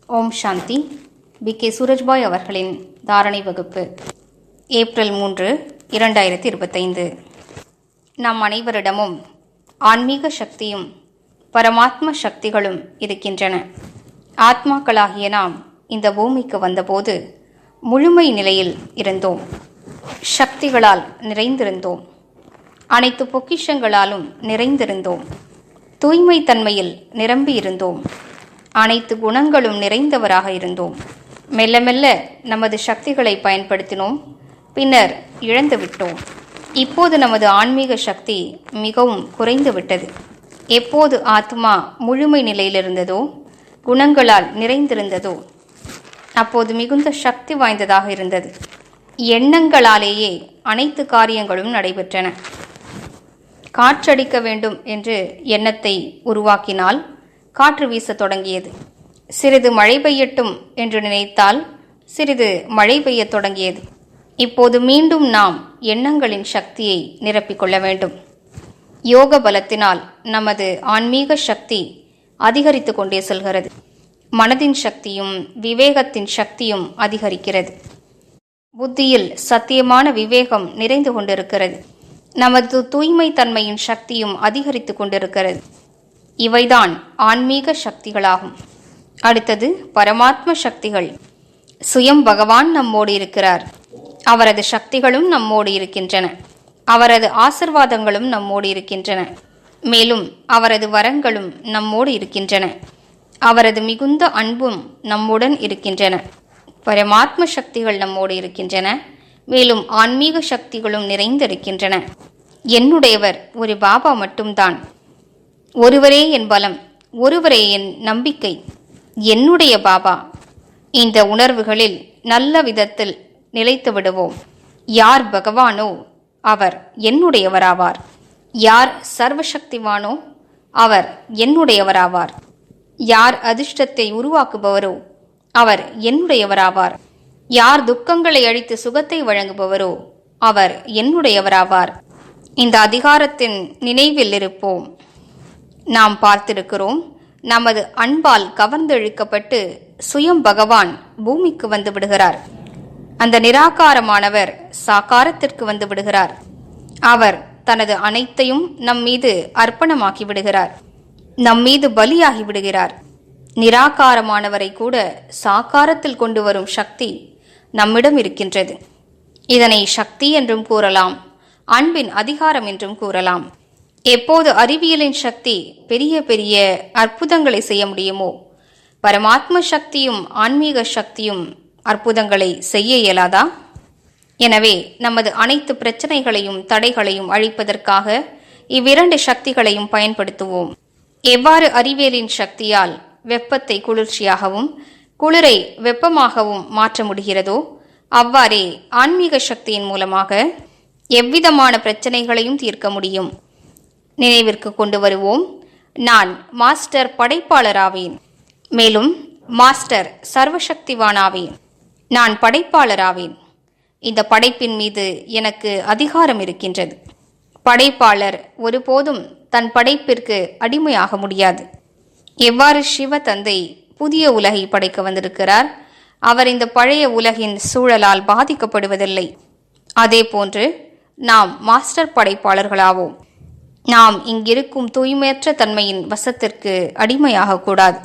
ஓம் சாந்தி. B.K. Surajbhai அவர்களின் தாரணை வகுப்பு, ஏப்ரல் 3, 2025. நம் அனைவரிடமும் ஆன்மீக சக்தியும் பரமாத்ம சக்திகளும் இருக்கின்றன. ஆத்மாக்களாகிய நாம் இந்த பூமிக்கு வந்தபோது முழுமை நிலையில் இருந்தோம். சக்திகளால் நிறைந்திருந்தோம். அனைத்து பொக்கிஷங்களாலும் நிறைந்திருந்தோம். தூய்மை தன்மையில் நிரம்பி இருந்தோம். அனைத்து குணங்களும் நிறைந்தவராக இருந்தோம். மெல்ல மெல்ல நமது சக்திகளை பயன்படுத்தினோம். பின்னர் இழந்துவிட்டோம். இப்போது நமது ஆன்மீக சக்தி மிகவும் குறைந்து விட்டது. எப்போது ஆத்மா முழுமை நிலையில் இருந்ததோ, குணங்களால் நிறைந்திருந்ததோ, அப்போது மிகுந்த சக்தி வாய்ந்ததாக இருந்தது. எண்ணங்களாலேயே அனைத்து காரியங்களும் நடைபெற்றன. காற்றடிக்க வேண்டும் என்று எண்ணத்தை உருவாக்கினால் காற்று வீசத் தொடங்கியது. சிறிது மழை பெய்யட்டும் என்று நினைத்தால் சிறிது மழை பெய்யத் தொடங்கியது. இப்போது மீண்டும் நாம் எண்ணங்களின் சக்தியை நிரப்பிக்கொள்ள வேண்டும். யோக பலத்தினால் நமது ஆன்மீக சக்தி அதிகரித்து கொண்டே செல்கிறது. மனதின் சக்தியும் விவேகத்தின் சக்தியும் அதிகரிக்கிறது. புத்தியில் சத்தியமான விவேகம் நிறைந்து கொண்டிருக்கிறது. நமது தூய்மை தன்மையின் சக்தியும் அதிகரித்து கொண்டிருக்கிறது. இவைதான் ஆன்மீக சக்திகளாகும். அடுத்தது பரமாத்ம சக்திகள். சுயம் பகவான் நம்மோடு இருக்கிறார். அவரது சக்திகளும் நம்மோடு இருக்கின்றன. அவரது ஆசிர்வாதங்களும் நம்மோடு இருக்கின்றன. மேலும் அவரது வரங்களும் நம்மோடு இருக்கின்றன. அவரது மிகுந்த அன்பும் நம்முடன் இருக்கின்றன. பரமாத்ம சக்திகள் நம்மோடு இருக்கின்றன. மேலும் ஆன்மீக சக்திகளும் நிறைந்திருக்கின்றன. என்னுடையவர் ஒரு பாபா மட்டும்தான். ஒருவரே என் பலம், ஒருவரே என் நம்பிக்கை, என்னுடைய பாபா. இந்த உணர்வுகளில் நல்ல விதத்தில் நிலைத்து விடுவோம். யார் பகவானோ அவர் என்னுடையவராவார். யார் சர்வசக்திவானோ அவர் என்னுடையவராவார். யார் அதிர்ஷ்டத்தை உருவாக்குபவரோ அவர் என்னுடையவராவார். யார் துக்கங்களை அழித்து சுகத்தை வழங்குபவரோ அவர் என்னுடையவராவார். இந்த அதிகாரத்தின் நினைவில் இருப்போம். நாம் பார்த்திருக்கிறோம், நமது அன்பால் கவர்ந்தெழுக்கப்பட்டு சுயம் பகவான் பூமிக்கு வந்து விடுகிறார். அந்த நிராகாரமானவர் சாகாரத்திற்கு வந்து விடுகிறார். அவர் தனது அனைத்தையும் நம் மீது அர்ப்பணமாக்கி விடுகிறார். நம் மீது பலியாகி விடுகிறார். நிராகாரமானவரை கூட சாகாரத்தில் கொண்டு வரும் சக்தி நம்மிடம் இருக்கின்றது. இதனை சக்தி என்றும் கூறலாம், அன்பின் அதிகாரம் என்றும் கூறலாம். எப்போது அறிவியலின் சக்தி பெரிய பெரிய அற்புதங்களை செய்ய முடியுமோ, பரமாத்ம சக்தியும் ஆன்மீக சக்தியும் அற்புதங்களை செய்ய இயலாதா? எனவே நமது அனைத்து பிரச்சனைகளையும் தடைகளையும் அழிப்பதற்காக இவ்விரண்டு சக்திகளையும் பயன்படுத்துவோம். எவ்வாறு அறிவியலின் சக்தியால் வெப்பத்தை குளிர்ச்சியாகவும் குளிரை வெப்பமாகவும் மாற்ற முடிகிறதோ, அவ்வாறே ஆன்மீக சக்தியின் மூலமாக எவ்விதமான பிரச்சனைகளையும் தீர்க்க முடியும். நினைவிற்கு கொண்டு வருவோம், நான் மாஸ்டர் படைப்பாளராவேன். மேலும் மாஸ்டர் சர்வசக்திவானாவேன். நான் படைப்பாளராவேன். இந்த படைப்பின் மீது எனக்கு அதிகாரம் இருக்கின்றது. படைப்பாளர் ஒருபோதும் தன் படைப்பிற்கு அடிமையாக முடியாது. எவ்வாறு சிவ தந்தை புதிய உலகை படைக்க வந்திருக்கிறார், அவர் இந்த பழைய உலகின் சூழலால் பாதிக்கப்படுவதில்லை. அதே போன்று நாம் மாஸ்டர் படைப்பாளர்களாவோம். நாம் இங்கிருக்கும் தூய்மையற்ற தன்மையின் வசத்திற்கு அடிமையாக கூடாது.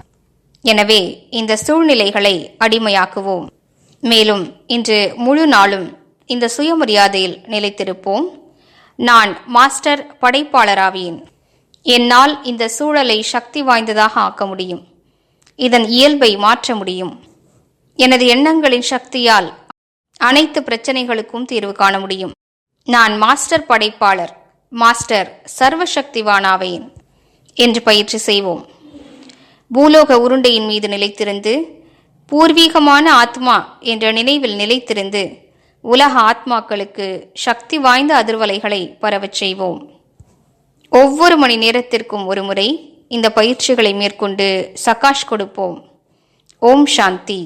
எனவே இந்த சூழ்நிலைகளை அடிமையாக்குவோம். மேலும் இன்று முழு நாளும் இந்த சுயமரியாதையில் நிலைத்திருப்போம். நான் மாஸ்டர் படைப்பாளராவேன். என்னால் இந்த சூழலை சக்தி வாய்ந்ததாக ஆக்க முடியும். இதன் இயல்பை மாற்ற முடியும். எனது எண்ணங்களின் சக்தியால் அனைத்து பிரச்சனைகளுக்கும் தீர்வு காண முடியும். நான் மாஸ்டர் படைப்பாளர், மாஸ்டர் சர்வசக்திவானாவேன் என்று பயிற்சி செய்வோம். பூலோக உருண்டையின் மீது நிலைத்திருந்து, பூர்வீகமான ஆத்மா என்ற நினைவில் நிலைத்திருந்து, உலக ஆத்மாக்களுக்கு சக்தி வாய்ந்த அதிர்வலைகளை பரவச் செய்வோம். ஒவ்வொரு மணி நேரத்திற்கும் ஒரு முறை இந்த பயிற்சிகளை மேற்கொண்டு சகாஷ் கொடுப்போம். ஓம் சாந்தி.